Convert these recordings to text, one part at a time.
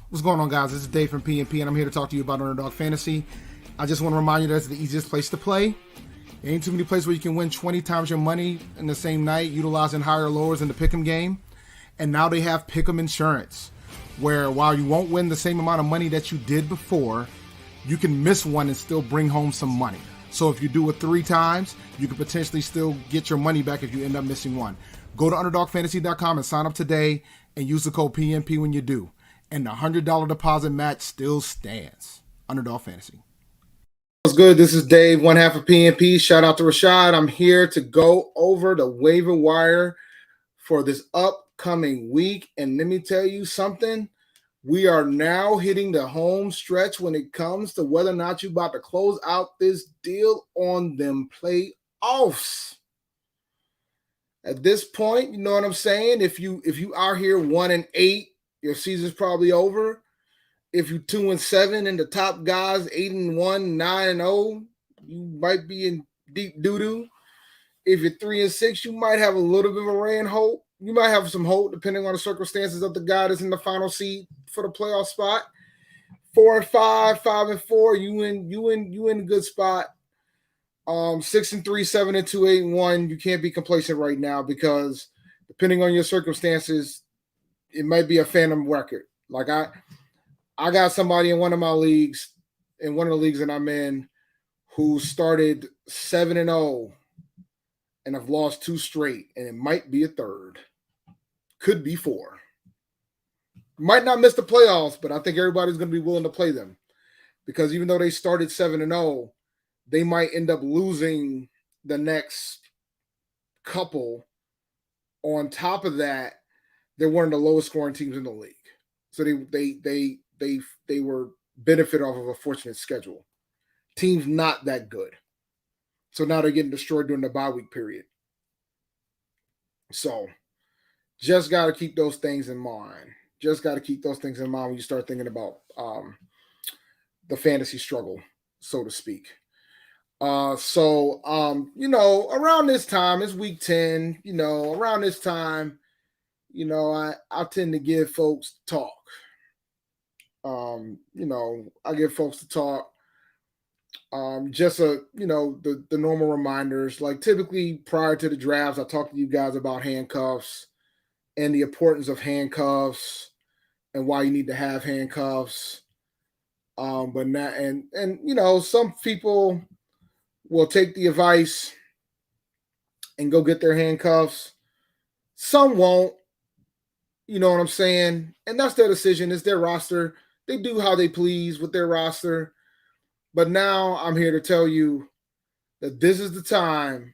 What's going on, guys? This is Dave from PNP, and I'm here to talk to you about Underdog Fantasy. I just want to remind you that it's the easiest place to play. There ain't too many places where you can win 20 times your money in the same night, utilizing higher lowers in the pick'em game. And now they have pick'em insurance, where while you won't win the same amount of money that you did before, you can miss one and still bring home some money. So if you do it 3 times, you can potentially still get your money back if you end up missing one. Go to UnderdogFantasy.com and sign up today and use the code PNP when you do. And the $100 deposit match still stands. Underdog Fantasy. What's good? This is Dave, one half of PNP. Shout out to Rashad. I'm here to go over the waiver wire for this upcoming week. And let me tell you something. We are now hitting the home stretch when it comes to whether or not you're about to close out this deal on them playoffs. At this point, you know what I'm saying? If you are here 1-8, your season's probably over. If you're 2-7 and the top guys 8-1, 9-0, you might be in deep doo-doo. If you're 3-6, you might have a little bit of a ray of hope. You might have some hope depending on the circumstances of the guy that's in the final seed for the playoff spot. 4-5, 5-4, you in a good spot. 6-3, 7-2, 8-1. You can't be complacent right now because depending on your circumstances, it might be a phantom record. Like I got somebody in one of my leagues, in one of the leagues that I'm in, who started 7-0 and have lost 2 straight, and it might be a third. Could be 4. Might not miss the playoffs, but I think everybody's going to be willing to play them because even though they started 7-0, they might end up losing the next couple. On top of that, they're one of the lowest scoring teams in the league, so they were benefit off of a fortunate schedule. Teams not that good, so now they're getting destroyed during the bye week period. So, just got to keep those things in mind. Just got to keep those things in mind when you start thinking about the fantasy struggle, so to speak. Around this time, it's week 10, around this time, I tend to give folks talk. I give folks to talk. The normal reminders. Like typically prior to the drafts, I talk to you guys about handcuffs and the importance of handcuffs and why you need to have handcuffs. But now some people will take the advice and go get their handcuffs. Some won't. You know what I'm saying? And that's their decision. It's their roster. They do how they please with their roster. But now I'm here to tell you that this is the time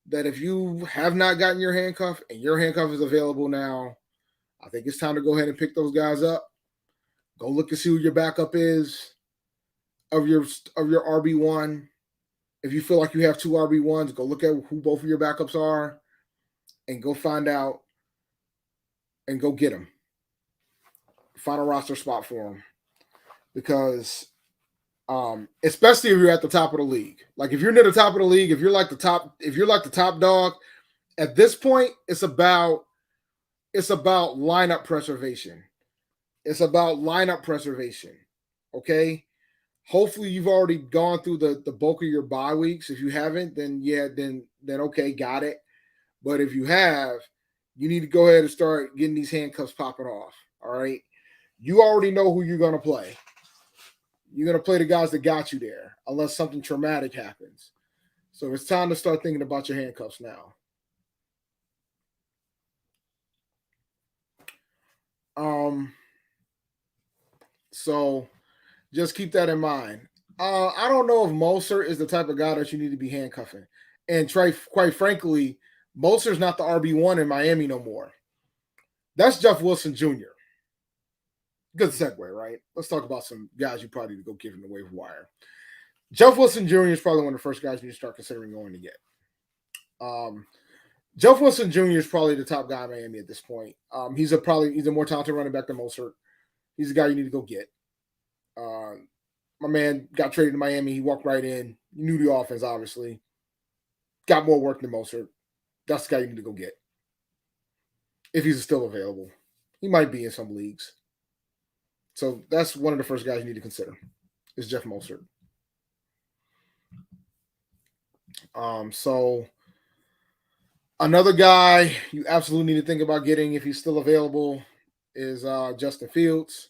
that if you have not gotten your handcuff and your handcuff is available now, I think it's time to go ahead and pick those guys up. Go look and see who your backup is of your RB1. If you feel like you have 2 RB1s, go look at who both of your backups are and go find out and go get them. Find a roster spot for them. Because especially if you're at the top of the league. Like if you're near the top of the league, if you're like the top dog, at this point, it's about lineup preservation. It's about lineup preservation. Okay. Hopefully you've already gone through the bulk of your bye weeks. If you haven't, then okay, got it. But if you have, you need to go ahead and start getting these handcuffs popping off. All right. You already know who you're going to play. You're going to play the guys that got you there, unless something traumatic happens. So it's time to start thinking about your handcuffs now. So just keep that in mind. I don't know if Moser is the type of guy that you need to be handcuffing. And quite frankly, Moser's not the RB1 in Miami no more. That's Jeff Wilson Jr. Good segue, right? Let's talk about some guys you probably need to go get in the waiver wire. Jeff Wilson Jr. is probably one of the first guys you need to start considering going to get. Jeff Wilson Jr. is probably the top guy in Miami at this point. He's a more talented running back than Mostert. He's a guy you need to go get. My man got traded to Miami. He walked right in. He knew the offense, obviously. Got more work than Mostert. That's the guy you need to go get. If he's still available. He might be in some leagues. So that's one of the first guys you need to consider is Jeff Mostert. So another guy you absolutely need to think about getting if he's still available is Justin Fields.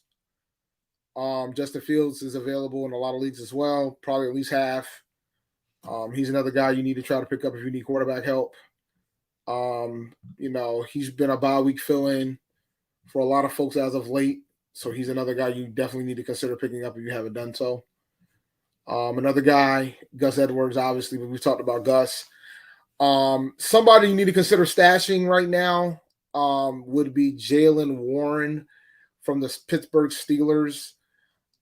Justin Fields is available in a lot of leagues as well, probably at least half. He's another guy you need to try to pick up if you need quarterback help. He's been a bye week fill-in for a lot of folks as of late, so he's another guy you definitely need to consider picking up if you haven't done so. Another guy, Gus Edwards, obviously, but we've talked about Gus. Somebody you need to consider stashing right now would be Jaylen Warren from the Pittsburgh Steelers.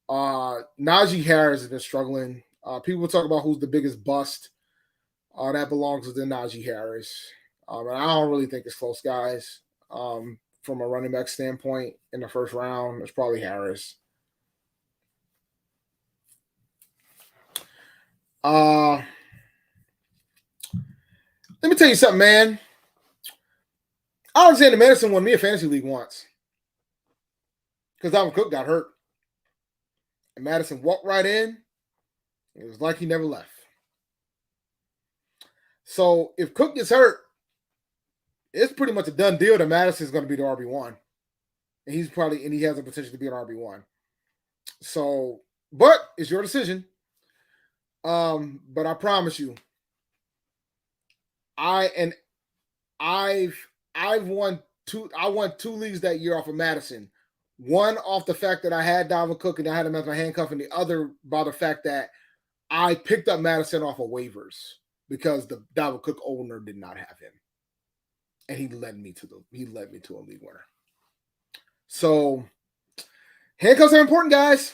Najee Harris has been struggling. People talk about who's the biggest bust. That belongs to Najee Harris. And I don't really think it's close, guys. From a running back standpoint, in the first round, it's probably Harris. Let me tell you something, man. Alexander Madison won me a fantasy league once because Dalvin Cook got hurt. And Madison walked right in. It was like he never left. So if Cook gets hurt, it's pretty much a done deal that Madison is going to be the RB1. And he has the potential to be an RB1. So, but it's your decision. But I promise you, I've won two leagues that year off of Madison. One off the fact that I had Dalvin Cook and I had him as my handcuff, and the other by the fact that I picked up Madison off of waivers because the Dalvin Cook owner did not have him, and he led me to a league winner. So handcuffs are important, guys.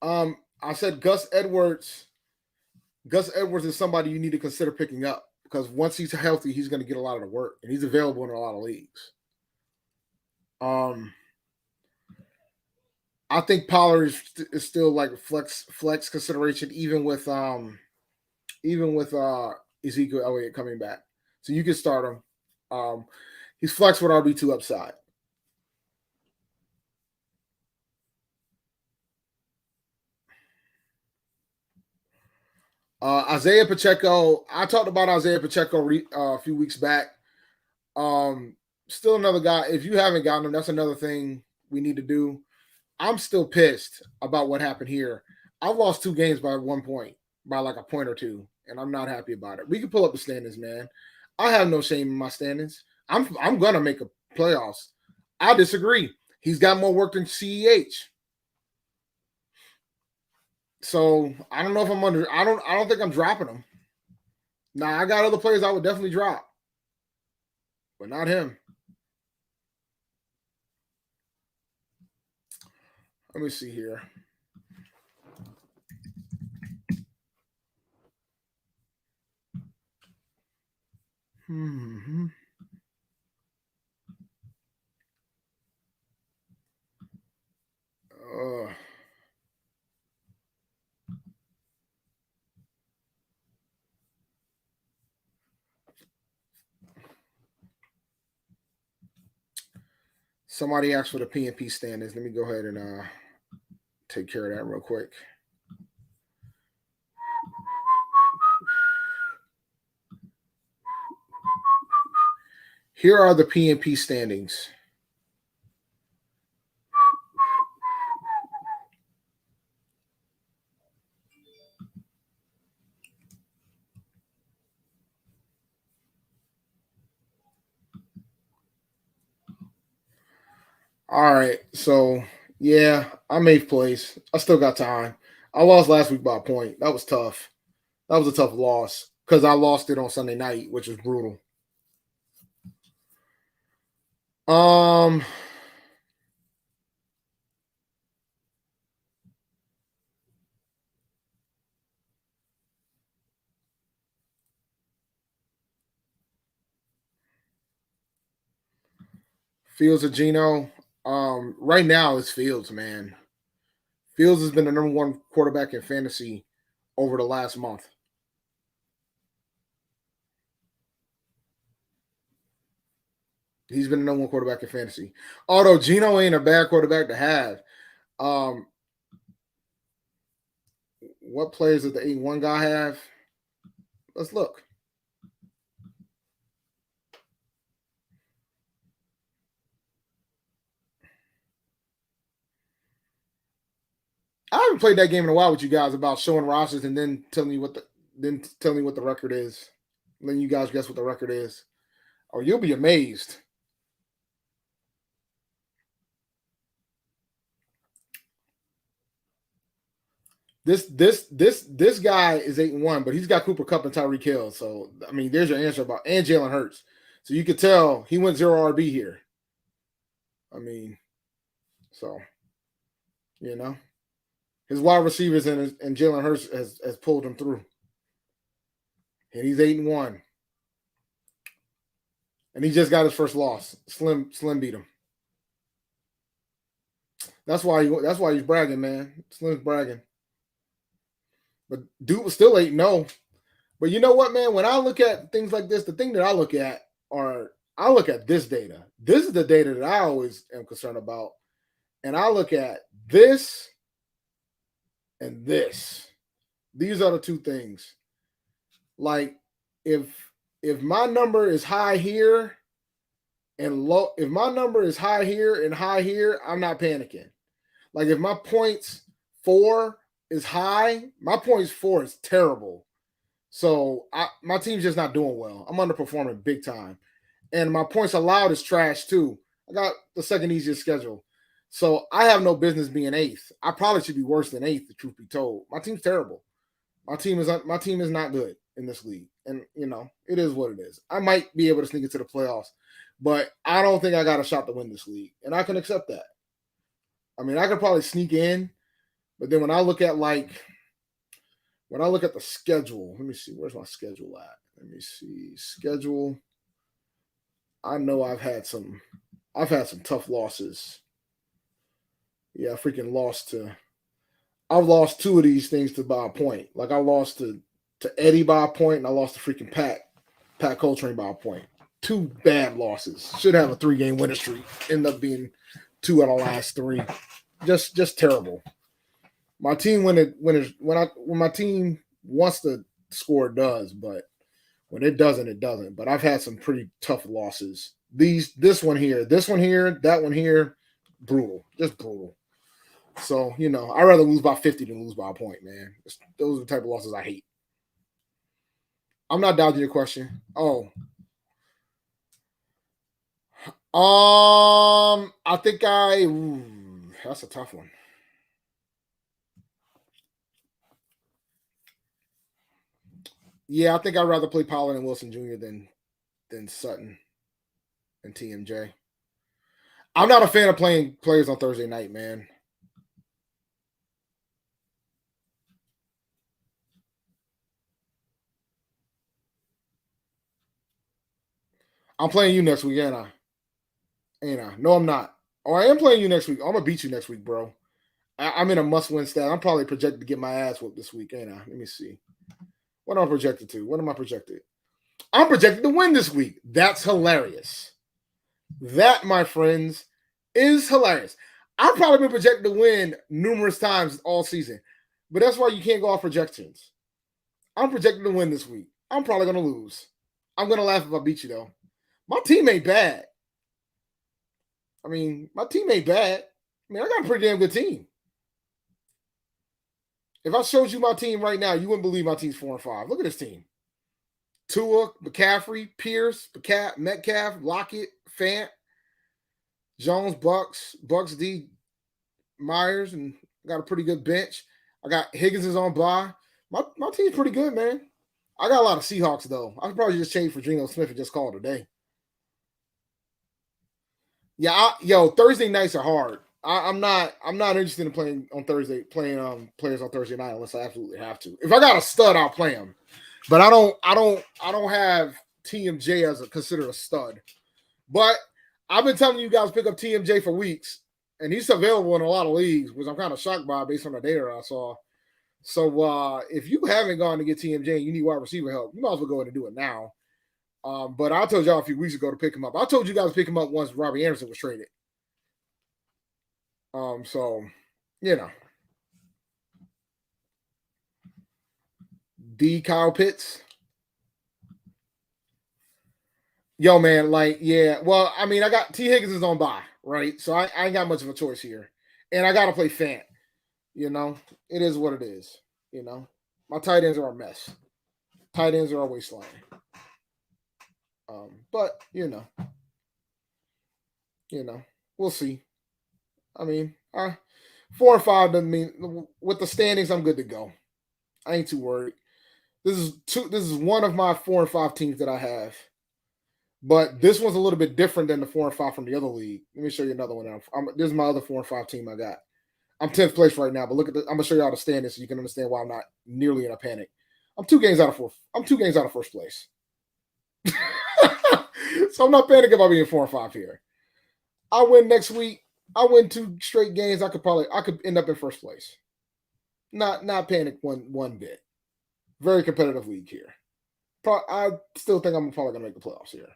I said Gus Edwards. Gus Edwards is somebody you need to consider picking up because once he's healthy, he's going to get a lot of the work, and he's available in a lot of leagues. I think Pollard is still like a flex consideration, even with Ezekiel Elliott coming back. So you can start him. He's flex with RB2 upside. Isaiah Pacheco. I talked about Isaiah Pacheco a few weeks back. Still another guy. If you haven't gotten him, that's another thing we need to do. I'm still pissed about what happened here. I've lost 2 games by 1 point, by like a point or 2, and I'm not happy about it. We can pull up the standings, man. I have no shame in my standings. I'm gonna make a playoffs. I disagree. He's got more work than CEH. So I don't know if I'm under. I don't think I'm dropping him. Now I got other players I would definitely drop, but not him. Let me see here. Somebody asked for the PNP standings. Let me go ahead and take care of that real quick. Here are the PNP standings. All right, so yeah, I'm 8th place. I still got time. I lost last week by a point. That was tough. That was a tough loss because I lost it on Sunday night, which was brutal. Fields or Geno. Right now it's Fields, man. Fields has been the number 1 quarterback in fantasy over the last month. He's been the number one quarterback in fantasy. Although Geno ain't a bad quarterback to have. What players does the 8-1 guy have? Let's look. I haven't played that game in a while with you guys about showing rosters and then telling you what the record is. Letting you guys guess what the record is. Or you'll be amazed. This guy is 8-1, but he's got Cooper Kupp and Tyreek Hill. So I mean, there's your answer about and Jalen Hurts. So you could tell he went 0 RB here. I mean, so his wide receivers and Jalen Hurts has pulled him through, and he's 8-1, and he just got his first loss. Slim beat him. That's why he's bragging, man. Slim's bragging. But dude was still 8-0. But you know what, man? When I look at things like this, the thing that I look at this data. This is the data that I always am concerned about. And I look at this and this. These are the two things. Like if my number is high here and low, if my number is high here and high here, I'm not panicking. Like if my points 4 is high, my points 4 is terrible. So my team's just not doing well. I'm underperforming big time. And my points allowed is trash too. I got the second easiest schedule. So I have no business being 8th. I probably should be worse than 8th, the truth be told. My team's terrible. My team is not good in this league. And it is what it is. I might be able to sneak into the playoffs, but I don't think I got a shot to win this league. And I can accept that. I mean, I could probably sneak in, but then when I look at the schedule, let me see, where's my schedule at? Let me see. Schedule. I know I've had some tough losses. Yeah, I've lost 2 of these things to by a point. Like I lost to Eddie by a point, and I lost to freaking Pat Coltrane by a point. 2 bad losses. Should have a 3-game winning streak. End up being 2 out of the last 3. Just terrible. My team when my team wants to score, it does, but when it doesn't, it doesn't. But I've had some pretty tough losses. This one here, that one here, brutal, just brutal. So I'd rather lose by 50 than lose by a point, man. Those are the type of losses I hate. I'm not dodging your question. Oh, I think that's a tough one. Yeah, I think I'd rather play Pollard and Wilson Jr. than Sutton and TMJ. I'm not a fan of playing players on Thursday night, man. I'm playing you next week, ain't I? No, I'm not. Oh, I am playing you next week. I'm gonna beat you next week, bro. I'm in a must-win stat. I'm probably projected to get my ass whooped this week, ain't I? Let me see. What am I projected to? What am I projected? I'm projected to win this week. That's hilarious. That, my friends, is hilarious. I've probably been projected to win numerous times all season, but that's why you can't go off projections. I'm projected to win this week. I'm probably going to lose. I'm going to laugh if I beat you, though. My team ain't bad. I mean, my team ain't bad. I mean, I got a pretty damn good team. If I showed you my team right now, you wouldn't believe my team's 4-5. Look at this team. Tua, McCaffrey, Pierce, Metcalf, Lockett, Fant, Jones, Bucks D, Myers, and got a pretty good bench. I got Higgins is on bye. My team's pretty good, man. I got a lot of Seahawks, though. I could probably just change for Geno Smith and just call it a day. Yeah, Thursday nights are hard. I'm not interested in playing players on Thursday night unless I absolutely have to. If I got a stud, I'll play him. But I don't have TMJ as considered a stud. But I've been telling you guys pick up TMJ for weeks, and he's available in a lot of leagues, which I'm kind of shocked by based on the data I saw. So if you haven't gone to get TMJ and you need wide receiver help, you might as well go ahead and do it now. But I told y'all a few weeks ago to pick him up. I told you guys to pick him up once Robbie Anderson was traded. So you know, D. Kyle Pitts. Yo, man, like, yeah. Well, I mean, I got T. Higgins is on bye, right? So I ain't got much of a choice here, and I got to play Fant. You know, it is what it is. You know, my tight ends are a mess. Tight ends are always slimy. But you know, we'll see. I mean, 4 and 5 doesn't mean with the standings I'm good to go. I ain't too worried. This is one of my 4 and 5 teams that I have. But this one's a little bit different than the 4 and 5 from the other league. Let me show you another one. This is my other 4 and 5 team I got. I'm 10th place right now, but look at I'm gonna show you how to stand this so you can understand why I'm not nearly in a panic. I'm 2 games out of fourth. I'm 2 games out of first place. So I'm not panicking about being 4 and 5 here. I win next week. I win 2 straight games. I could end up in first place. Not panic one bit. Very competitive league here. I still think I'm probably gonna make the playoffs here.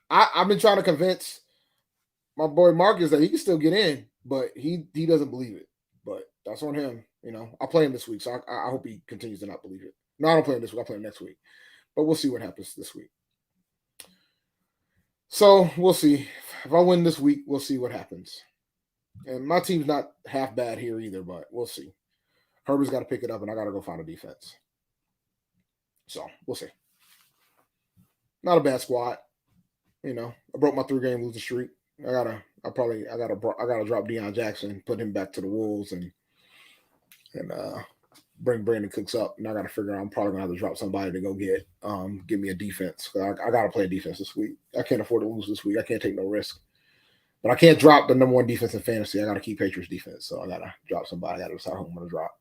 I've been trying to convince my boy Marcus that he can still get in, but he doesn't believe it. But that's on him. I'll play him this week, so I hope he continues to not believe it. No, I don't play him this week. I'll play him next week. But we'll see what happens this week. So we'll see. If I win this week, we'll see what happens. And my team's not half bad here either, but we'll see. Herbert's got to pick it up, and I got to go find a defense. So we'll see. Not a bad squad. I broke my 3-game losing streak. I gotta drop Deion Jackson, put him back to the Wolves, and bring Brandon Cooks up. And I gotta figure out I'm probably gonna have to drop somebody to go give me a defense. I gotta play a defense this week. I can't afford to lose this week. I can't take no risk. But I can't drop the number 1 defense in fantasy. I gotta keep Patriots defense. So I gotta drop somebody. I gotta decide who I'm gonna drop.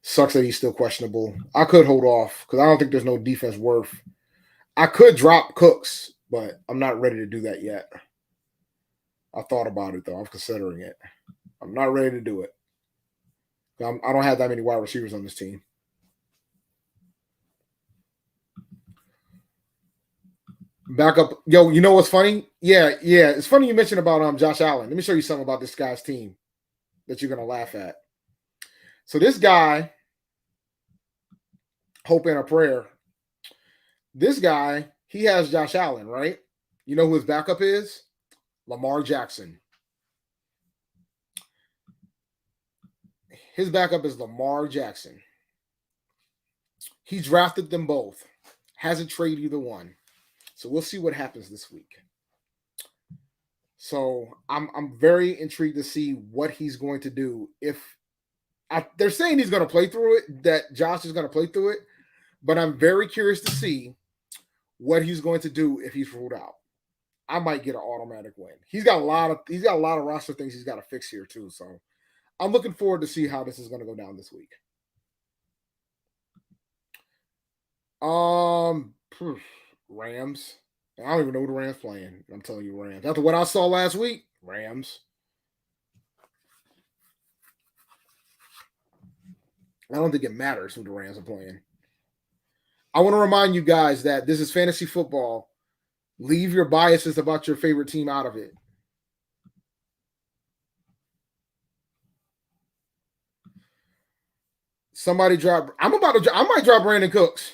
Sucks that he's still questionable. I could hold off because I don't think there's no defense worth. I could drop Cooks, but I'm not ready to do that yet. I thought about it, though. I'm considering it. I'm not ready to do it. I don't have that many wide receivers on this team. Backup. Yo, you know what's funny? Yeah. It's funny you mentioned about Josh Allen. Let me show you something about this guy's team that you're going to laugh at. So this guy, hope and a prayer, this guy, he has Josh Allen, right? You know who his backup is? Lamar Jackson. His backup is Lamar Jackson. He drafted them both. Hasn't traded either one. So we'll see what happens this week. So I'm very intrigued to see what he's going to do. They're saying he's going to play through it, that Josh is going to play through it, but I'm very curious to see what he's going to do if he's ruled out. I might get an automatic win. He's got a lot of roster things he's got to fix here too. So I'm looking forward to see how this is going to go down this week. Rams. I don't even know who the Rams playing. I'm telling you, Rams. After what I saw last week, Rams. I don't think it matters who the Rams are playing. I want to remind you guys that this is fantasy football. Leave your biases about your favorite team out of it. Somebody drop. I might drop Brandon Cooks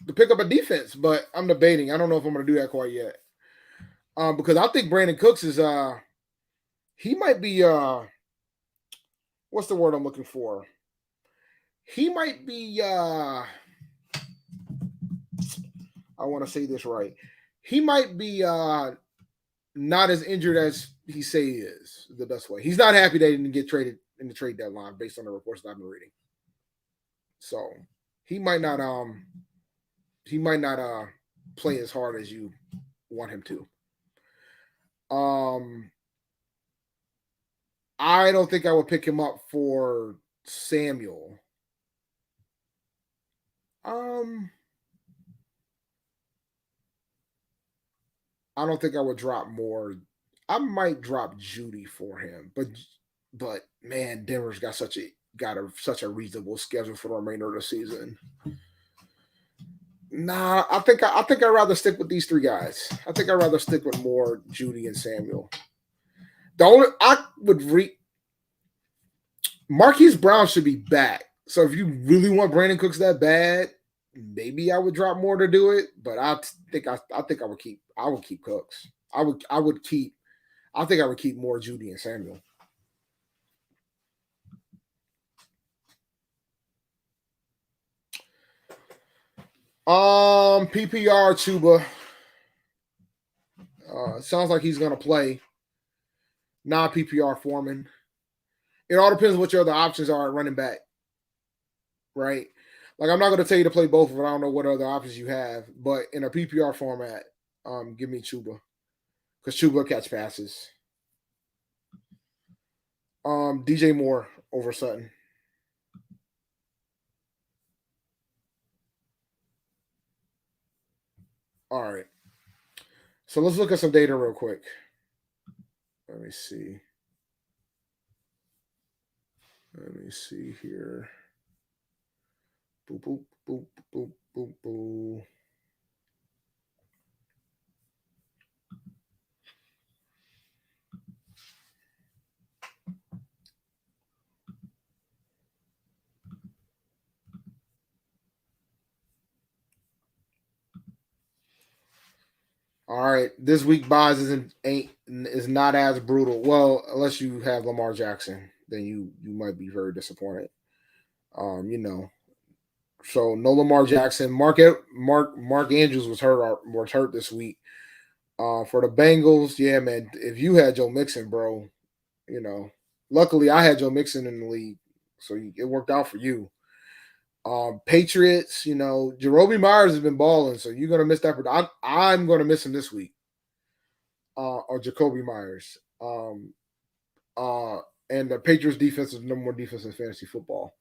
to pick up a defense, but I'm debating. I don't know if I'm going to do that quite yet. Because I think Brandon Cooks is he might be what's the word I'm looking for? He might be I want to say this right. He might be not as injured as he say he is, the best way. He's not happy that he didn't get traded in the trade deadline based on the reports that I've been reading. So he might not play as hard as you want him to. I don't think I would pick him up for Samuel. I don't think I would drop more. I might drop Judy for him, but man, Denver's got such a reasonable schedule for the remainder of the season. Nah, I think I'd rather stick with these three guys. I think I'd rather stick with more Judy and Samuel. The only I would Marquise Brown should be back. So if you really want Brandon Cooks that bad, maybe I would drop more to do it. But I think I would keep Cooks. I would keep I think I would keep more Judy and Samuel. PPR Chuba. Sounds like he's gonna play. Non PPR Foreman. It all depends what your other options are at running back, right? Like I'm not gonna tell you to play both of them. I don't know what other options you have, but in a PPR format, give me Chuba because Chuba catch passes. DJ Moore over Sutton. All right. So let's look at some data real quick. Let me see. Let me see here. Boop, boop, boop, boop, boop, boop. All right, this week buys is not as brutal. Well, unless you have Lamar Jackson, then you might be very disappointed. You know, so no Lamar Jackson. Mark Andrews was hurt this week. For the Bengals, yeah, man. If you had Joe Mixon, bro, you know. Luckily, I had Joe Mixon in the league, so it worked out for you. Patriots, you know, Jacoby Myers has been balling, so you're gonna miss that. I'm gonna miss him this week. Or Jacoby Myers. Uh, and the Patriots defense is number one defense in fantasy football.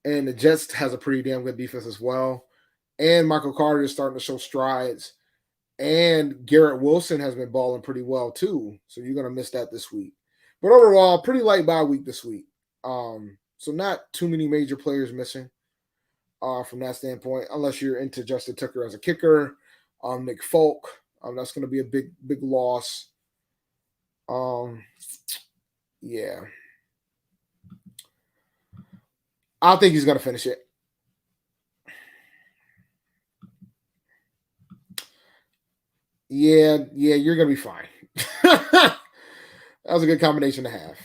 And the Jets has a pretty damn good defense as well. And Michael Carter is starting to show strides. And Garrett Wilson has been balling pretty well too. So you're gonna miss that this week. But overall, pretty light bye week this week. So not too many major players missing from that standpoint, unless you're into Justin Tucker as a kicker. Nick Folk. That's gonna be a big loss. Yeah. I think he's gonna finish it. Yeah, you're gonna be fine. That was a good combination to have.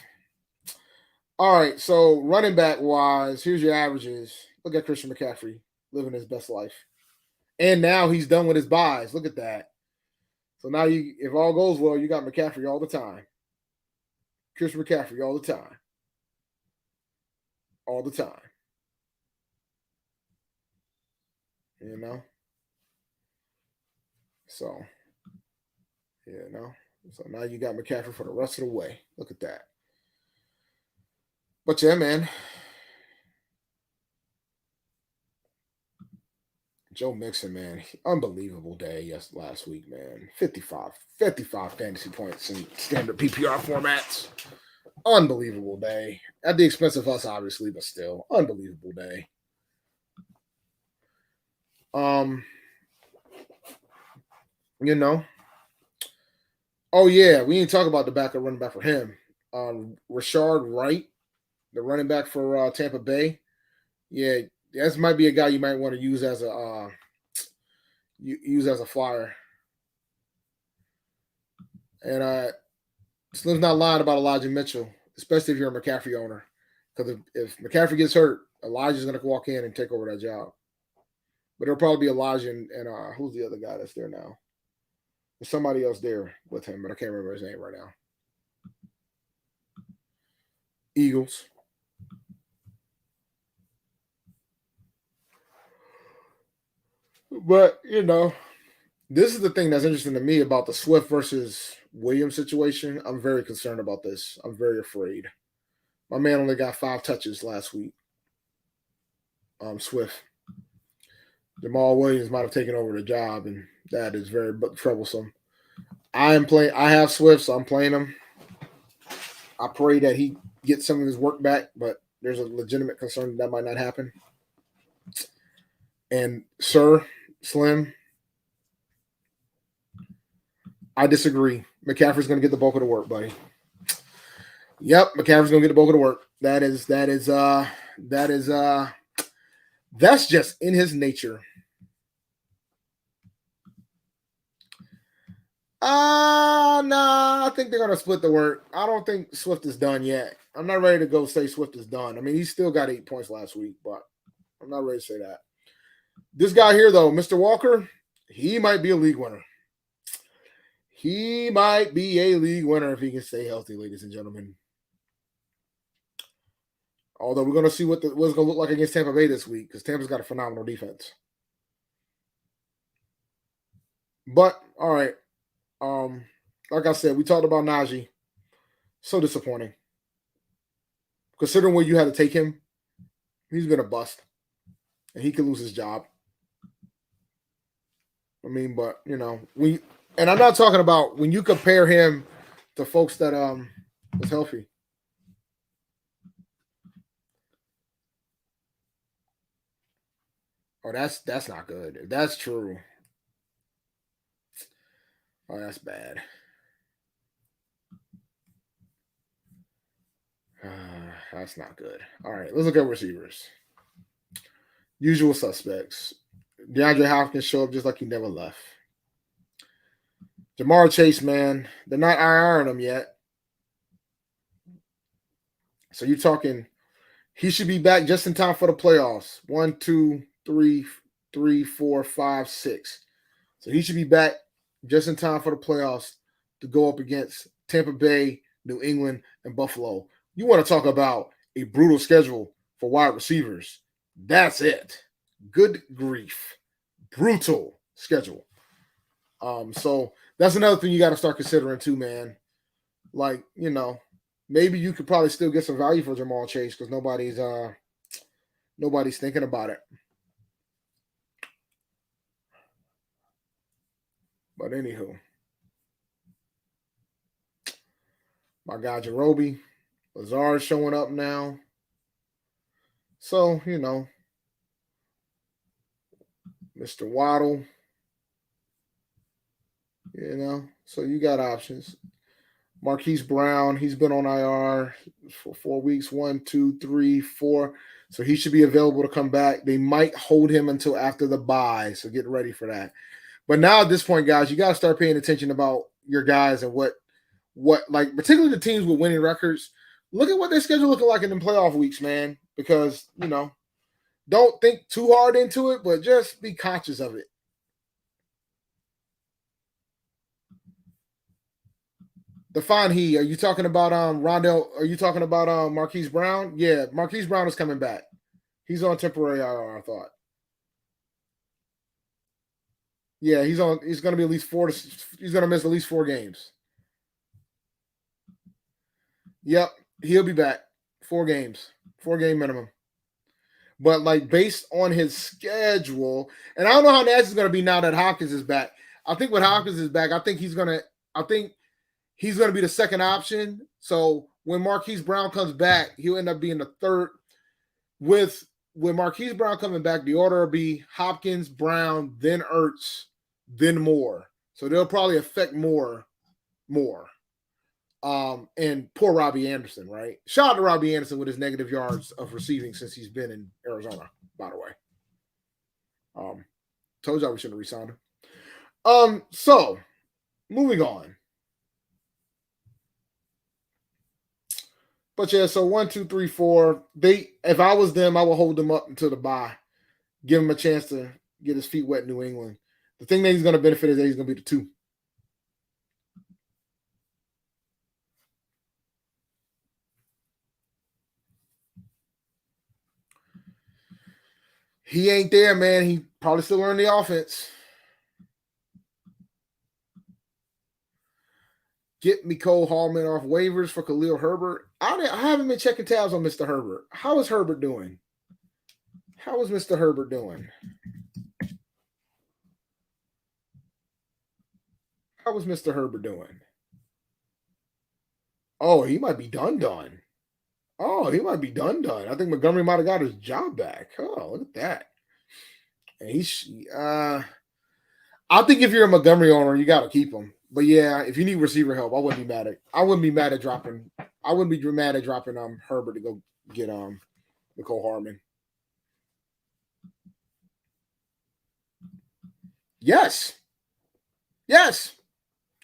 All right, so running back wise, here's your averages. Look at Christian McCaffrey living his best life, and now he's done with his buys. Look at that. So now if all goes well, you got McCaffrey all the time. Christian McCaffrey all the time, all the time. You know. So, So now you got McCaffrey for the rest of the way. Look at that. But yeah, man. Joe Mixon, man, unbelievable day last week, man. 55 fantasy points in standard PPR formats. Unbelievable day. At the expense of us, obviously, but still, unbelievable day. You know. Oh yeah, we didn't talk about the backup running back for him. Rashard Wright, the running back for Tampa Bay. Yeah, this might be a guy you might want to use as a flyer. And Slim's not lying about Elijah Mitchell, especially if you're a McCaffrey owner. Because if McCaffrey gets hurt, Elijah's going to walk in and take over that job. But it'll probably be Elijah and who's the other guy that's there now? There's somebody else there with him, but I can't remember his name right now. Eagles. But, this is the thing that's interesting to me about the Swift versus Williams situation. I'm very concerned about this. I'm very afraid. My man only got 5 touches last week. Swift. Jamal Williams might have taken over the job, and that is very troublesome. I have Swift, so I'm playing him. I pray that he gets some of his work back, but there's a legitimate concern that might not happen. And, sir, Slim, I disagree. McCaffrey's going to get the bulk of the work, buddy. Yep, McCaffrey's going to get the bulk of the work. That's just in his nature. Nah, I think they're going to split the work. I don't think Swift is done yet. I'm not ready to go say Swift is done. I mean, he still got 8 points last week, but I'm not ready to say that. This guy here, though, Mr. Walker, he might be a league winner. He might be a league winner if he can stay healthy, ladies and gentlemen. Although we're going to see what it's going to look like against Tampa Bay this week because Tampa's got a phenomenal defense. But, all right. Like I said, we talked about Najee. So disappointing. Considering where you had to take him, he's been a bust. And he could lose his job. I mean, but, you know, and I'm not talking about when you compare him to folks that was healthy. Oh, that's not good. If that's true. Oh, that's bad. That's not good. All right, let's look at receivers. Usual suspects. DeAndre Hopkins showed up just like he never left. Jamar Chase, man, they're not IRing him yet. So you're talking, he should be back just in time for the playoffs. 1, 2, 3, 4, 5, 6. So he should be back just in time for the playoffs to go up against Tampa Bay, New England, and Buffalo. You want to talk about a brutal schedule for wide receivers. That's it. Good grief. Brutal schedule. So that's another thing you got to start considering too, man. Like, you know, maybe you could probably still get some value for Jamal Chase because nobody's thinking about it. But anywho, my guy Jarobi, Lazard showing up now. So, you know, Mr. Waddle, you know, so you got options. Marquise Brown, he's been on IR for 4 weeks, 1, 2, 3, 4. So he should be available to come back. They might hold him until after the bye, so get ready for that. But now at this point, guys, you got to start paying attention about your guys and what like particularly the teams with winning records. Look at what their schedule looking like in the playoff weeks, man. Because, you know, don't think too hard into it, but just be conscious of it. Define he. Are you talking about Rondell? Are you talking about Marquise Brown? Yeah, Marquise Brown is coming back. He's on temporary IR, I thought. Yeah, he's gonna be at least he's gonna miss at least 4 games. Yep, he'll be back. 4 games. 4-game minimum. But like based on his schedule, and I don't know how nasty it's gonna be now that Hopkins is back. I think when Hopkins is back, I think he's gonna be the second option. So when Marquise Brown comes back, he'll end up being the third. When Marquise Brown coming back, the order will be Hopkins, Brown, then Ertz, then Moore. So they'll probably affect Moore. And poor Robbie Anderson, right? Shout out to Robbie Anderson with his negative yards of receiving since he's been in Arizona, by the way. Told y'all we shouldn't have re-signed him. So moving on. But yeah, so 1, 2, 3, 4. If I was them, I would hold them up until the bye. Give him a chance to get his feet wet in New England. The thing that he's going to benefit is that he's going to be the 2. He ain't there, man. He probably still learning the offense. Get Mecole Hardman off waivers for Khalil Herbert. I haven't been checking tabs on Mr. Herbert. How is Herbert doing? How is Mr. Herbert doing? How was Mr. Herbert doing? Oh, he might be done. Oh, he might be done. I think Montgomery might have got his job back. Oh, look at that. And I think if you're a Montgomery owner, you got to keep him. But yeah, if you need receiver help, I wouldn't be mad at dropping. I wouldn't be mad at dropping Herbert to go get Nicole Hartman. Yes.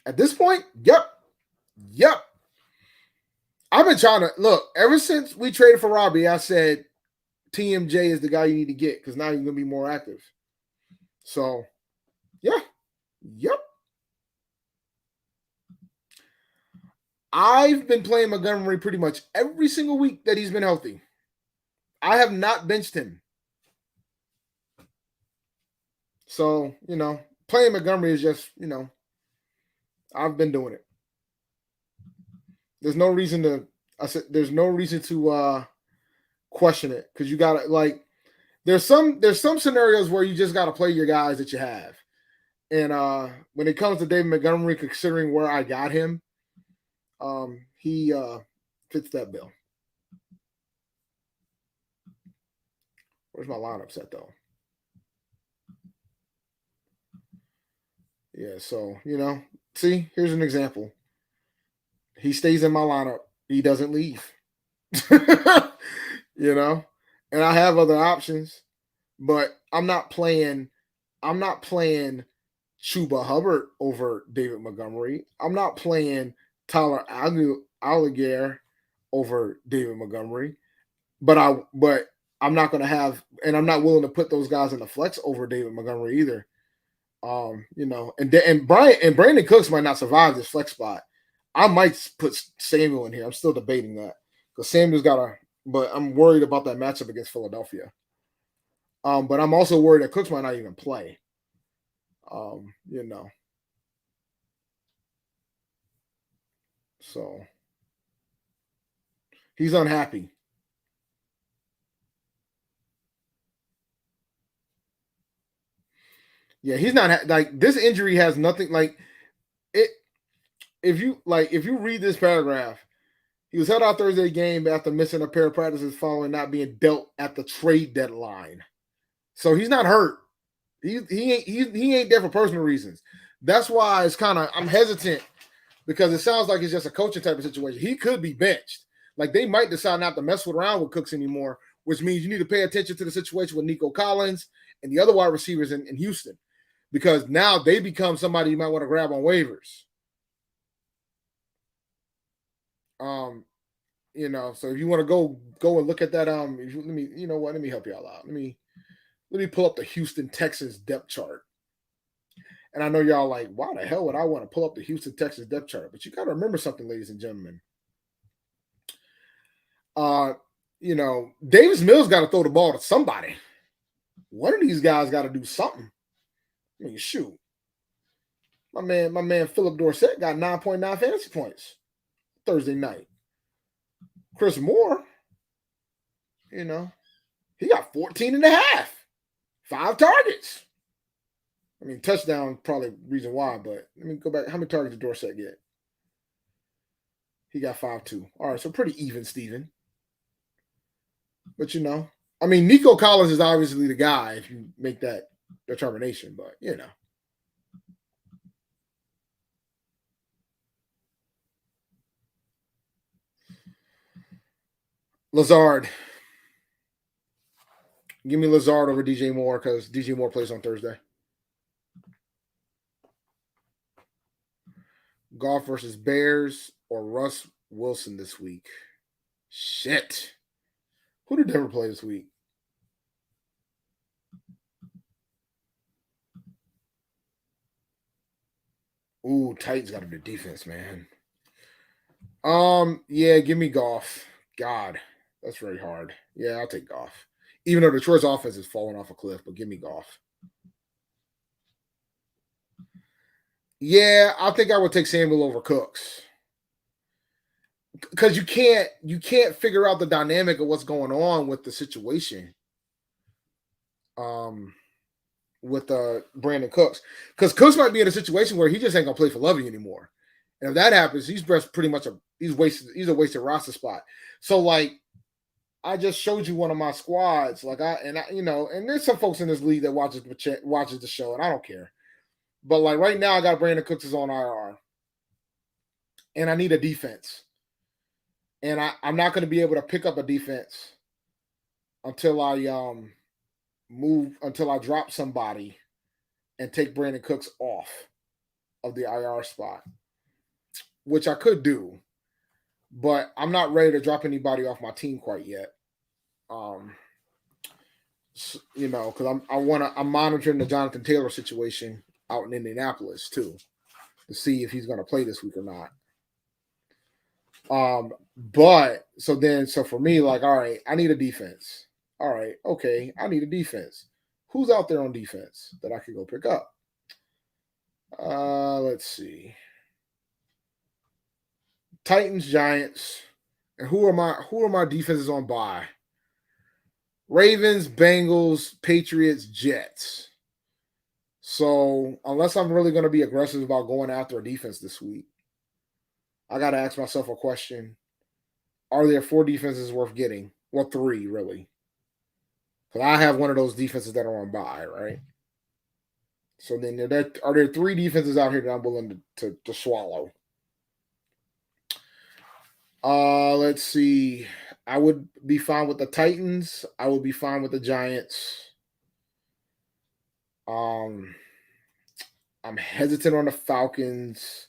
At this point, yep. I've been trying to look ever since we traded for Robbie. I said TMJ is the guy you need to get because now you're gonna be more active. So, yeah, yep. I've been playing Montgomery pretty much every single week that he's been healthy. I have not benched him. So, playing Montgomery is just, I've been doing it. There's no reason to question it because you gotta there's some scenarios where you just gotta play your guys that you have. And when it comes to David Montgomery, considering where I got him, he fits that bill. Where's my lineup set though? Yeah, so see, here's an example. He stays in my lineup. He doesn't leave. And I have other options, but I'm not playing Chuba Hubbard over David Montgomery. I'm not playing Tyler Alligator over David Montgomery. But I'm not going to have, and I'm not willing to put those guys in the flex over David Montgomery either. And Brandon Cooks might not survive this flex spot. I might put Samuel in here. I'm still debating that because Samuel's but I'm worried about that matchup against Philadelphia. But I'm also worried that Cooks might not even play. So he's unhappy. Yeah, he's not this injury has nothing like it. If you read this paragraph, he was held out Thursday game after missing a pair of practices following not being dealt at the trade deadline. So he's not hurt. He ain't there for personal reasons. That's why I'm hesitant because it sounds like it's just a coaching type of situation. He could be benched. Like they might decide not to mess around with Cooks anymore, which means you need to pay attention to the situation with Nico Collins and the other wide receivers in Houston. Because now they become somebody you might want to grab on waivers. So if you want to go and look at that, let me help y'all out. Let me pull up the Houston Texans depth chart. And I know y'all like, why the hell would I want to pull up the Houston Texans depth chart? But you got to remember something, ladies and gentlemen. Davis Mills got to throw the ball to somebody. One of these guys got to do something. I mean, shoot. My man Philip Dorsett got 9.9 fantasy points Thursday night. Chris Moore, he got 14 and a half. 5 targets. I mean, touchdown probably reason why, but let me go back. How many targets did Dorsett get? He got 5 too. All right, so pretty even, Steven. But I mean, Nico Collins is obviously the guy if you make that determination, but Lazard. Give me Lazard over DJ Moore because DJ Moore plays on Thursday. Goff versus Bears or Russ Wilson this week. Shit. Who did Denver play this week? Ooh, Titans got a good defense, man. Yeah, give me Goff. God, that's very hard. Yeah, I'll take Goff. Even though Detroit's offense is falling off a cliff, but give me Goff. Yeah, I think I would take Samuel over Cooks. Because you can't figure out the dynamic of what's going on with the situation. With Brandon Cooks. Because Cooks might be in a situation where he just ain't gonna play for Lovey anymore. And if that happens, he's pretty much he's a wasted roster spot. So I just showed you one of my squads. And there's some folks in this league that watches the show, and I don't care. But like right now, I got Brandon Cooks is on IR, and I need a defense, and I'm not going to be able to pick up a defense until I drop somebody and take Brandon Cooks off of the IR spot, which I could do, but I'm not ready to drop anybody off my team quite yet. Because I'm monitoring the Jonathan Taylor situation out in Indianapolis too, to see if he's going to play this week or not. But so for me, like, all right, I need a defense. All right, okay, I need a defense. Who's out there on defense that I could go pick up? Let's see. Titans, Giants, and who are my defenses on bye? Ravens, Bengals, Patriots, Jets. So unless I'm really going to be aggressive about going after a defense this week, I got to ask myself a question. Are there 4 defenses worth getting? Well, 3, really. Because I have one of those defenses that are on bye, right? So then are there 3 defenses out here that I'm willing to swallow? Let's see. I would be fine with the Titans. I would be fine with the Giants. I'm hesitant on the Falcons.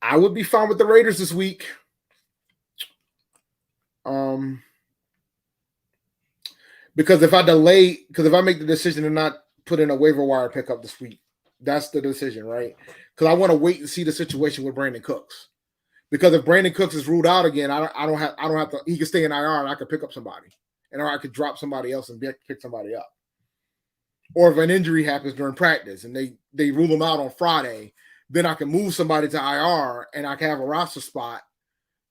I would be fine with the Raiders this week. Because if I make the decision to not put in a waiver wire pickup this week, that's the decision, right? Because I want to wait and see the situation with Brandon Cooks. Because if Brandon Cooks is ruled out again, I don't have to. He can stay in IR and I could pick up somebody, or I could drop somebody else and pick somebody up. Or if an injury happens during practice and they rule him out on Friday, then I can move somebody to IR and I can have a roster spot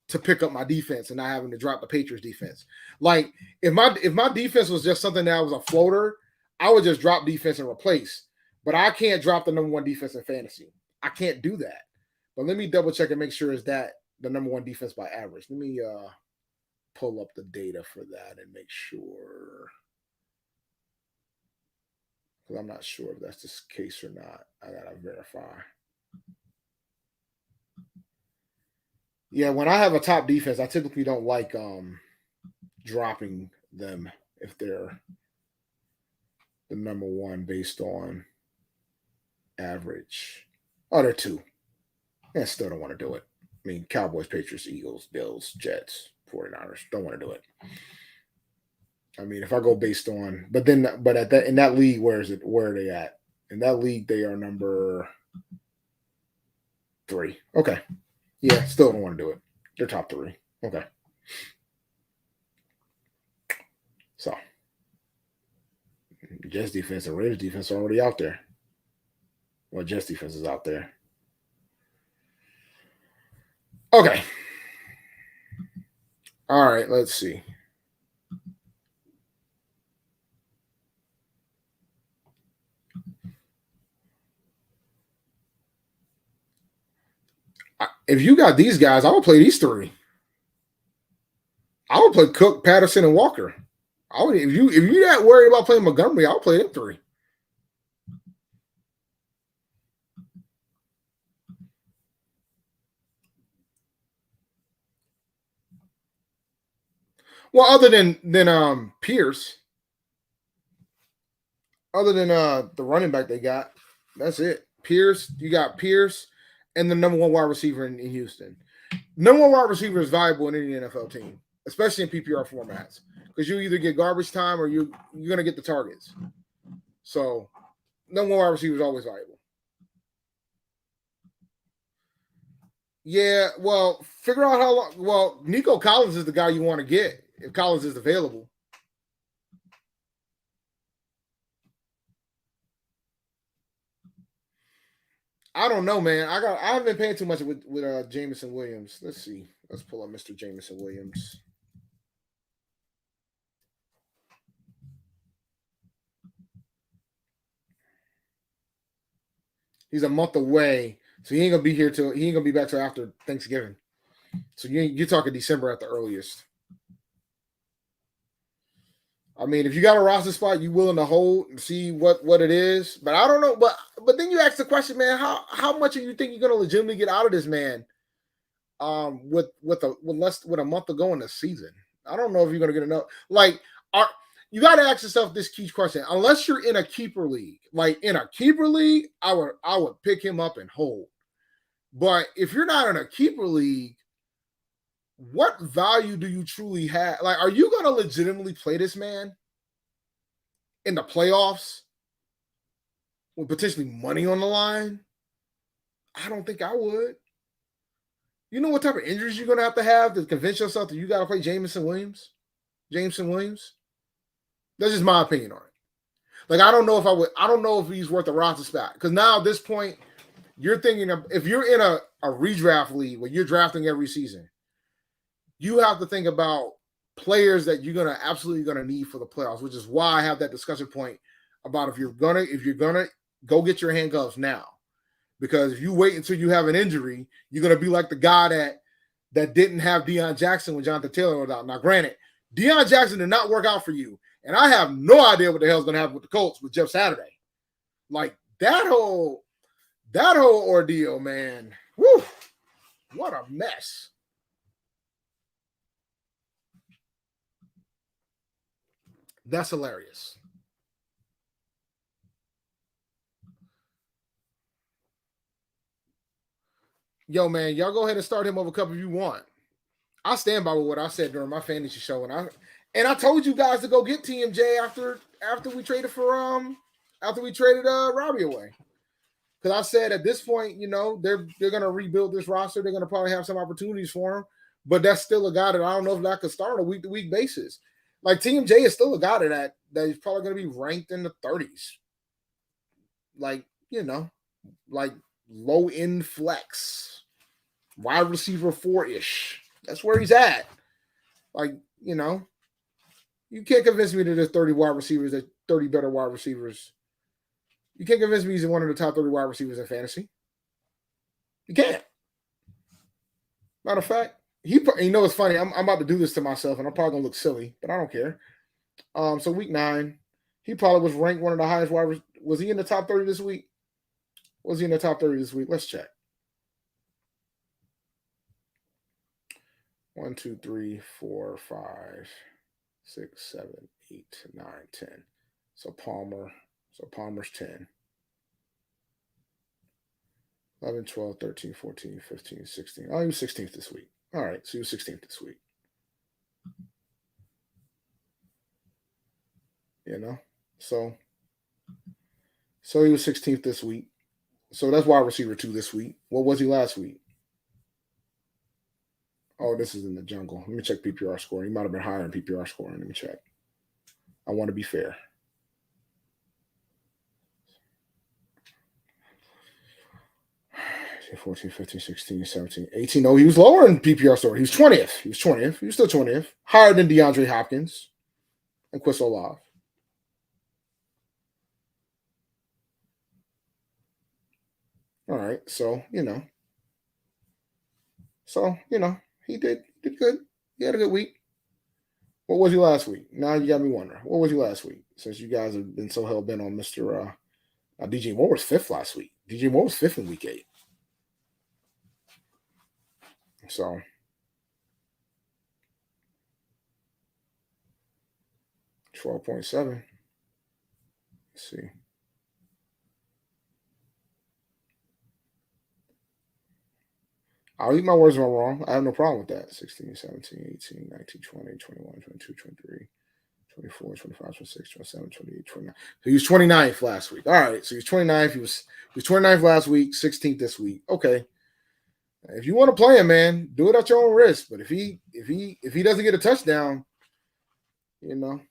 to pick up my defense and not having to drop the Patriots defense. Like if my defense was just something that was a floater, I would just drop defense and replace. But I can't drop the number 1 defense in fantasy. I can't do that. But let me double check and make sure is that the number 1 defense by average. Let me pull up the data for that and make sure. Because I'm not sure if that's the case or not. I gotta verify. Yeah, when I have a top defense, I typically don't like dropping them if they're the number 1 based on average. Oh, they're 2. I still don't want to do it. I mean, Cowboys, Patriots, Eagles, Bills, Jets, 49ers. Don't want to do it. I mean, if I go based on, but in that league, where are they at? In that league, they are number 3. Okay. Yeah, still don't want to do it. They're top 3. Okay. So, Jets defense and Raiders defense are already out there. Well, Jets defense is out there. Okay. All right, let's see. If you got these guys, I would play these 3. I would play Cook, Patterson, and Walker. If you're not worried about playing Montgomery, I'll play them 3. Well, other than Pierce, other than the running back they got, that's it. Pierce, you got Pierce, and the number 1 wide receiver in Houston. Number 1 wide receiver is valuable in any NFL team, especially in PPR formats, because you either get garbage time or you're gonna get the targets. So, number 1 wide receiver is always valuable. Yeah, well, figure out how long. Well, Nico Collins is the guy you want to get if Collins is available. I don't know, man. I haven't been paying too much with Jameson Williams. Let's see. Let's pull up Mr. Jameson Williams. He's a month away, so he ain't gonna be back till after Thanksgiving. So you're talking December at the earliest. I mean, if you got a roster spot, you willing to hold and see what it is. But I don't know. But then you ask the question, man, how much do you think you're gonna legitimately get out of this man? With a month to go in the season, I don't know if you're gonna get enough. Like, you got to ask yourself this key question. Unless you're in a keeper league, like in a keeper league, I would pick him up and hold. But if you're not in a keeper league, what value do you truly have? Like, are you going to legitimately play this man in the playoffs with potentially money on the line? I don't think I would. You know what type of injuries you're going to have to convince yourself that you got to play Jameson Williams? That's just my opinion on it. Like, I don't know if I would. I don't know if he's worth a roster spot. Because now at this point, you're thinking of, if you're in a redraft league where you're drafting every season, you have to think about players that you're absolutely gonna need for the playoffs, which is why I have that discussion point about if you're gonna go get your handcuffs now. Because if you wait until you have an injury, you're gonna be like the guy that didn't have Deion Jackson when Jonathan Taylor was out. Now, granted, Deion Jackson did not work out for you, and I have no idea what the hell is gonna happen with the Colts with Jeff Saturday. Like that whole ordeal, man. Whew, what a mess. That's hilarious. Yo, man, y'all go ahead and start him over cup if you want. I stand by what I said during my fantasy show, and I told you guys to go get TMJ after we traded Robbie away. Because I said at this point, they're gonna rebuild this roster. They're gonna probably have some opportunities for him, but that's still a guy that I don't know if that could start on a week to week basis. Like TMJ is still a guy that is probably gonna be ranked in the 30s. Like, like low end flex, wide receiver 4-ish. That's where he's at. Like, you can't convince me that there's 30 wide receivers, that 30 better wide receivers. You can't convince me he's one of the top 30 wide receivers in fantasy. You can't. Matter of fact, it's funny. I'm about to do this to myself, and I'm probably gonna look silly, but I don't care. So week 9, he probably was ranked one of the highest wide receivers. Was he in the top 30 this week? Was he in the top 30 this week? Let's check. 1, 2, 3, 4, 5, 6, 7, 8, 9, 10. So Palmer's 10. 11, 12, 13, 14, 15, 16. Oh, he was 16th this week. All right, so he was 16th this week. So he was 16th this week. So that's wide receiver 2 this week. What was he last week? Oh, this is in the jungle. Let me check PPR scoring. He might have been higher in PPR scoring. Let me check. I want to be fair. Okay, 14, 15, 16, 17, 18. No, he was lower in PPR scoring. He was 20th. He was still 20th. Higher than DeAndre Hopkins and Chris Olave. All right, so he did good. He had a good week. What was he last week? Now you got me wondering. What was he last week? Since you guys have been so hell bent on Mr. DJ Moore was 5th last week. DJ Moore was 5th in week 8. So 12.7. Let's see. I'll eat my words if I'm wrong. I have no problem with that. 16, 17, 18, 19, 20, 21, 22, 23, 24, 25, 26, 27, 28, 29. So he was 29th last week. All right. So he was 29th. He was 29th last week, 16th this week. Okay. If you want to play him, man, do it at your own risk. But if he doesn't get a touchdown, don't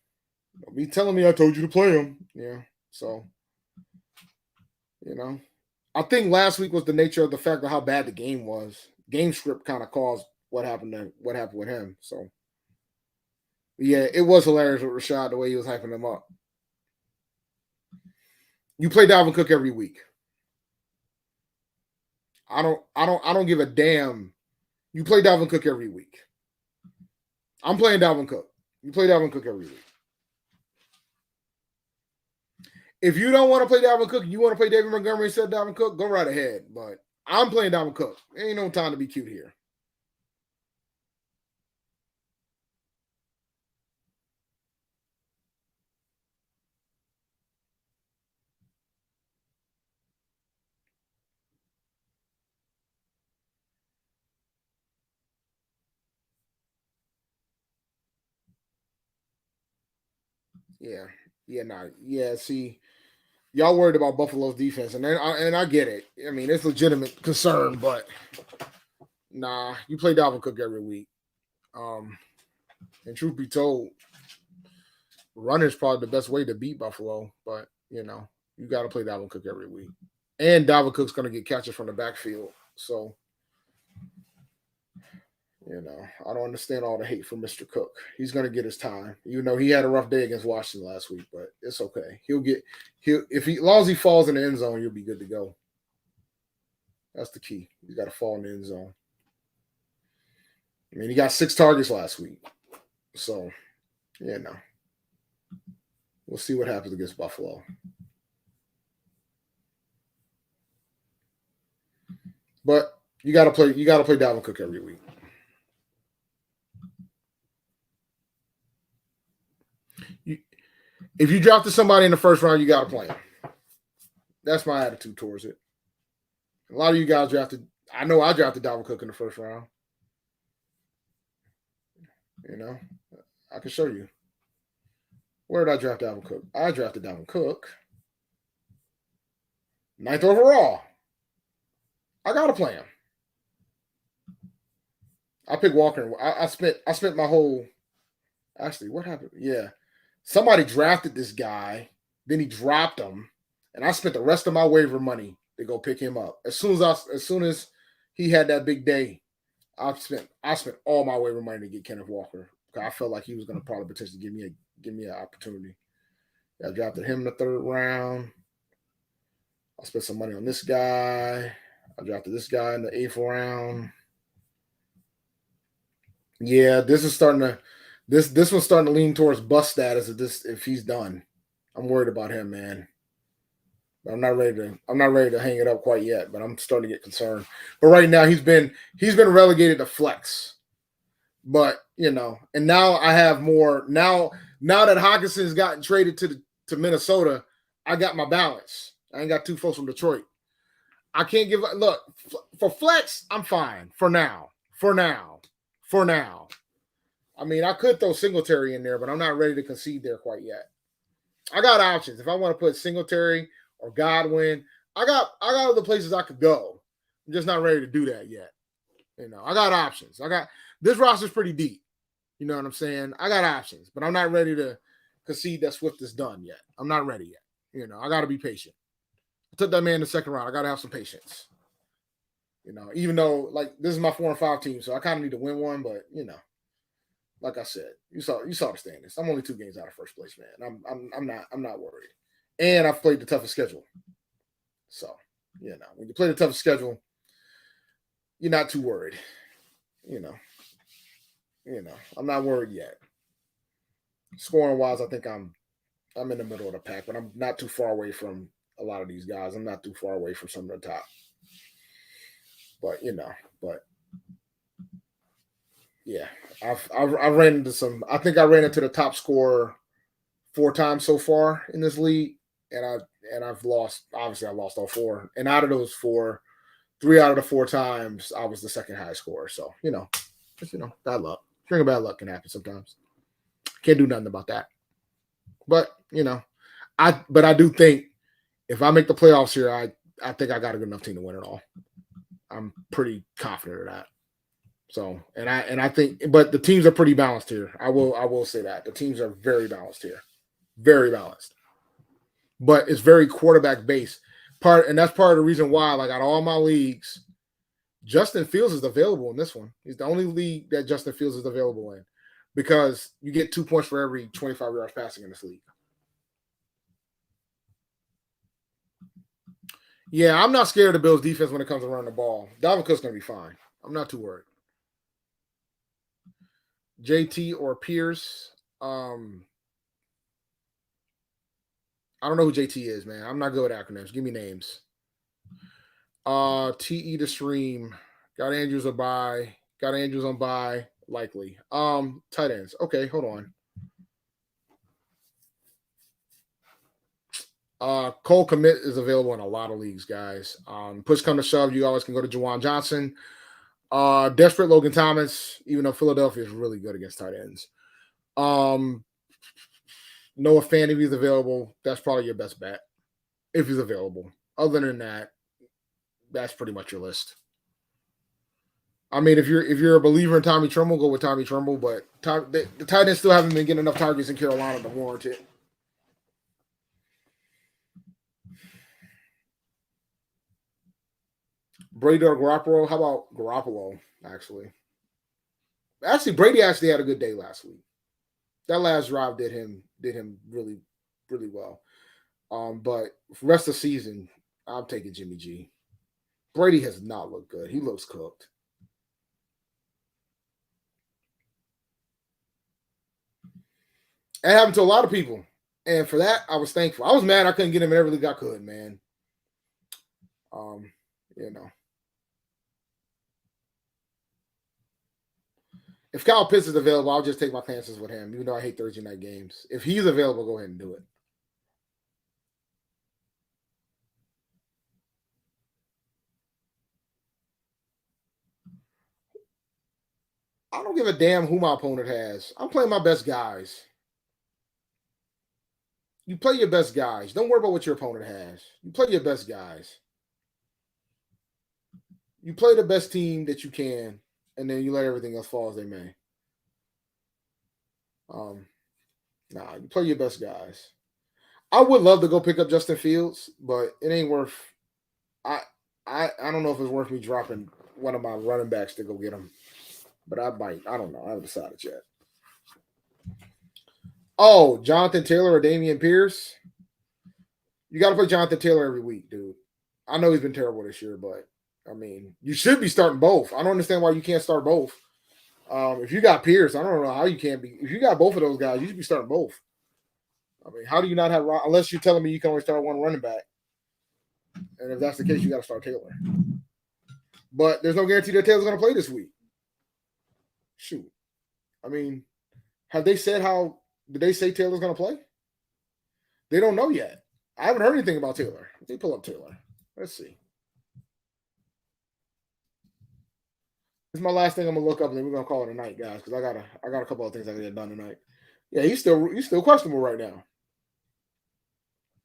be telling me I told you to play him. Yeah. So, I think last week was the nature of the fact of how bad the game was. Game script kind of caused what happened with him. So, yeah, it was hilarious with Rashad the way he was hyping him up. You play Dalvin Cook every week. I don't give a damn. You play Dalvin Cook every week. I'm playing Dalvin Cook. You play Dalvin Cook every week. If you don't want to play Dalvin Cook, you want to play David Montgomery instead of Dalvin Cook, go right ahead. But I'm playing Dalvin Cook. There ain't no time to be cute here. Yeah. Yeah, nah. Yeah, see, y'all worried about Buffalo's defense, and I get it. I mean, it's legitimate concern, but nah, you play Dalvin Cook every week. And truth be told, running is probably the best way to beat Buffalo, but you got to play Dalvin Cook every week. And Dalvin Cook's going to get catches from the backfield. So, I don't understand all the hate for Mr. Cook. He's going to get his time. You know, he had a rough day against Washington last week, but it's okay. As long as he falls in the end zone, you'll be good to go. That's the key. You got to fall in the end zone. I mean, he got 6 targets last week. So, we'll see what happens against Buffalo. But you got to play Dalvin Cook every week. If you drafted somebody in the first round, you got to play him. That's my attitude towards it. A lot of you guys drafted. I know I drafted Dalvin Cook in the first round. I can show you. Where did I draft Dalvin Cook? I drafted Dalvin Cook 9th overall. I gotta play him. I picked Walker. I spent my whole. Actually, what happened? Yeah, somebody drafted this guy, then he dropped him, and I spent the rest of my waiver money to go pick him up. As soon as he had that big day, I spent all my waiver money to get Kenneth Walker. I felt like he was going to probably potentially give me an opportunity. I drafted him in the 3rd round. I spent some money on this guy. I drafted this guy in the 8th round. Yeah, this one's starting to lean towards bust status if he's done. I'm worried about him, man. But I'm not ready to hang it up quite yet, but I'm starting to get concerned. But right now he's been relegated to flex. But and now I have more. Now that Hawkinson's gotten traded to Minnesota, I got my balance. I ain't got 2 folks from Detroit. I can't give up. Look, for flex, I'm fine for now. I mean, I could throw Singletary in there, but I'm not ready to concede there quite yet. I got options. If I want to put Singletary or Godwin, I got other places I could go. I'm just not ready to do that yet. I got options. This roster's pretty deep. You know what I'm saying? I got options, but I'm not ready to concede that Swift is done yet. I'm not ready yet. I got to be patient. I took that man in the 2nd round. I got to have some patience. Even though this is my 4 and 5 team, so I kind of need to win one, but like I said, you saw the standings. I'm only 2 games out of first place, man. I'm not worried. And I've played the toughest schedule. So, when you play the toughest schedule, you're not too worried. I'm not worried yet. Scoring wise, I think I'm in the middle of the pack, but I'm not too far away from a lot of these guys. I'm not too far away from some of the top. But yeah, I ran into some. I think I ran into the top scorer 4 times so far in this league, and I've lost. Obviously, I lost all 4, and out of those 4, 3 out of the 4 times I was the 2nd highest scorer. So just bad luck. String of bad luck can happen sometimes. Can't do nothing about that. But I do think if I make the playoffs here, I think I got a good enough team to win it all. I'm pretty confident of that. So, and I think, but the teams are pretty balanced here. I will say that the teams are very balanced here, very balanced. But it's very quarterback based. And that's part of the reason why, out of all my leagues, Justin Fields is available in this one. He's the only league that Justin Fields is available in, because you get 2 points for every 25 yards passing in this league. Yeah, I'm not scared of the Bills' defense when it comes to running the ball. Dalvin Cook's going to be fine. I'm not too worried. JT or Pierce. I don't know who JT is, man. I'm not good at acronyms. Give me names. TE to stream. Got Andrews a bye. Got Andrews on bye. Likely. Tight ends. Okay, hold on. Cole Kmet is available in a lot of leagues, guys. Push come to shove, you always can go to Juwan Johnson. Desperate Logan Thomas, even though Philadelphia is really good against tight ends. Noah Fant, if he's available, that's probably your best bet if he's available. Other than that, that's pretty much your list. I mean, if you're a believer in Tommy Tremble, go with Tommy Tremble. But the tight ends still haven't been getting enough targets in Carolina to warrant it. Brady or Garoppolo? How about Garoppolo? Actually, Brady actually had a good day last week. That last drive did him really, really well. But for the rest of the season, I'm taking Jimmy G. Brady has not looked good. He looks cooked. It happened to a lot of people. And for that, I was thankful. I was mad I couldn't get him in every league I could, man. You know. If Kyle Pitts is available, I'll just take my chances with him, even though I hate Thursday night games. If he's available, go ahead and do it. I don't give a damn who my opponent has. I'm playing my best guys. You play your best guys. Don't worry about what your opponent has. You play your best guys. You play the best team that you can, and then you let everything else fall as they may. You play your best guys. I would love to go pick up Justin Fields, but it ain't worth. I don't know if it's worth me dropping one of my running backs to go get him, but I might. I don't know. I haven't decided yet. Oh, Jonathan Taylor or Damian Pierce? You got to play Jonathan Taylor every week, dude. I know he's been terrible this year, but I mean, you should be starting both. I don't understand why you can't start both. If you got Pierce, I don't know how you can't be. If you got both of those guys, you should be starting both. I mean, how do you not have unless you're telling me you can only start one running back? And if that's the case, you got to start Taylor. But there's no guarantee that Taylor's going to play this week. Shoot. I mean, have they said how? Did they say Taylor's going to play? They don't know yet. I haven't heard anything about Taylor. Let me pull up Taylor. Let's see. This is my last thing I'm gonna look up, and then we're gonna call it a night, guys, because I got a couple of things I gotta get done tonight. Yeah, he's still questionable right now.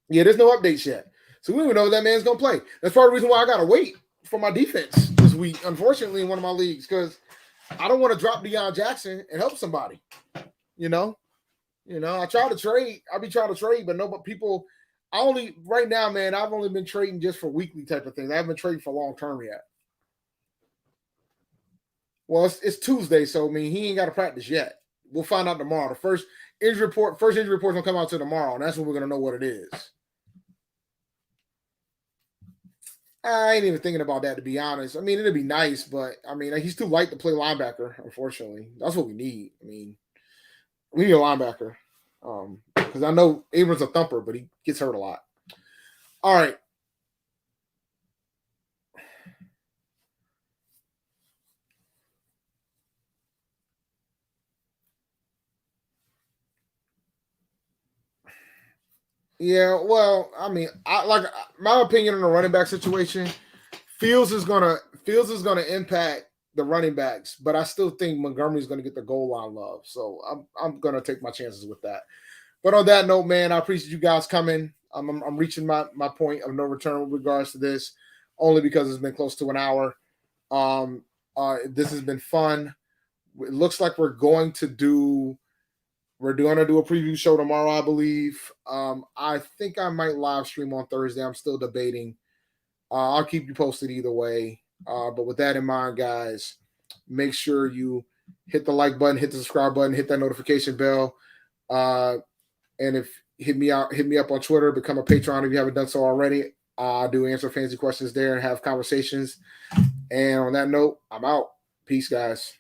Yeah, there's no updates yet, so we don't even know if that man's gonna play. That's part of the reason why I gotta wait for my defense this week. Unfortunately, in one of my leagues, because I don't want to drop Deion Jackson and help somebody. I try to trade. I be trying to trade, but people. Right now, man. I've only been trading just for weekly type of things. I haven't been trading for long term yet. Well, it's Tuesday, so I mean he ain't got to practice yet. We'll find out tomorrow. The first injury report's gonna come out to tomorrow, and that's when we're gonna know what it is. I ain't even thinking about that, to be honest. I mean, it'd be nice, but I mean, he's too light to play linebacker. Unfortunately, that's what we need. I mean, we need a linebacker because I know Abrams a thumper, but he gets hurt a lot. All right. Yeah, well, I mean, my opinion on the running back situation. Fields is gonna impact the running backs, but I still think Montgomery's gonna get the goal line love. So I'm gonna take my chances with that. But on that note, man, I appreciate you guys coming. I'm reaching my point of no return with regards to this, only because it's been close to an hour. This has been fun. It looks like we're going to do a preview show tomorrow, I believe. I think I might live stream on Thursday. I'm still debating. I'll keep you posted either way. But with that in mind, guys, make sure you hit the like button, hit the subscribe button, hit that notification bell. And if hit me up on Twitter, become a patron if you haven't done so already. I do answer fancy questions there and have conversations. And on that note, I'm out. Peace, guys.